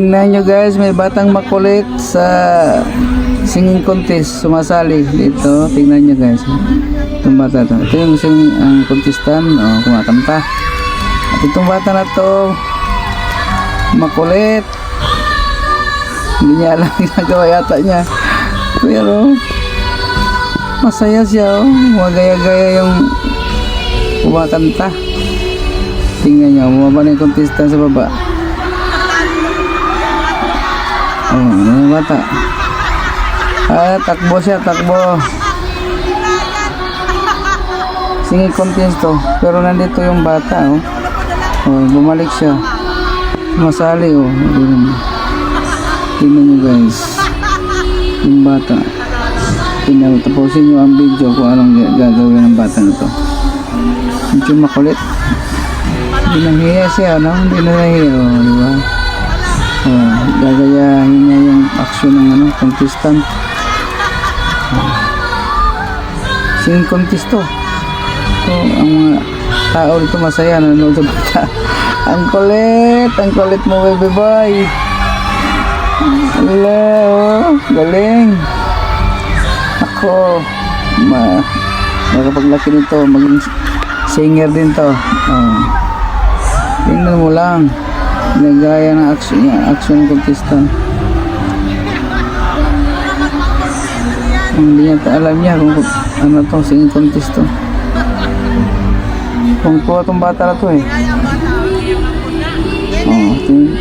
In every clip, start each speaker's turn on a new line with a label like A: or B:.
A: Tingnan nyo guys, may batang makulit sa singing contest sumasali dito. Tingnan nyo guys, itong bata to. Ito yung ang contestant, kumakanta. At itong bata na to makulit, hindi niya alam ginagawa yata niya, pero masaya siya, magaya-gaya yung kumakanta. Tingnan nyo, bumaba na yung contestant sa baba. Ano yung bata? Takbo siya, takbo. Singing contest to, pero nandito yung bata, bumalik siya. Masali, tingnan nyo guys, yung bata. Tapusin nyo ang video kung anong gagawin ng bata na to. Medyo makulit. Hindi nahiya siya, hindi na nahiya, diba? Gagayahin niya yung action ng contestant. Singing contest to. So, ang mga tao dito masaya, nanonood sa bata. Ang kulit mo, baby boy. Hello, galing. Ako, makapaglaki nito, maging singer din to. Tingnan mo lang, nagaya ng action contestant. Hindi niya alam niya kung ano to, singing contest to. Kung tuwa tong bata na to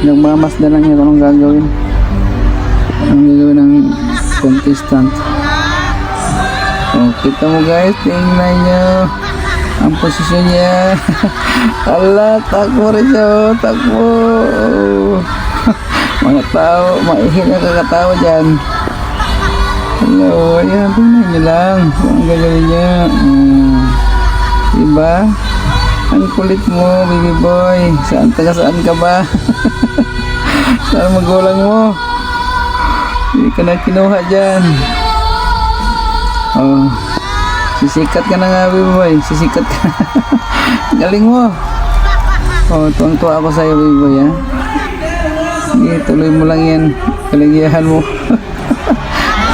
A: nagmamasdan lang niya kung anong gagawin. Anong gagawin ng contestant. Kita mo guys, tingnan nyo ang posisyon niya. Ala, takbo rin siya, takbo. Mga tao, maihin na kakatawa dyan. Hello, ayan, tingnan nyo lang kung ang gagawin niya. Diba? Ang kulit mo, baby boy. Saan ka ba? Saan magulang mo? Hindi ka na kinuha dyan. Sisikat ka na nga, baby boy. Sisikat ka. Galing mo. Tuwang-tuwa ako sa'yo, baby boy, ha? Sige, tuloy mo lang yan. Kaligayahan mo.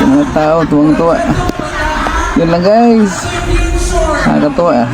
A: Sa mga tao, tuwang-tuwa. Yun lang, guys. Nakakatuwa,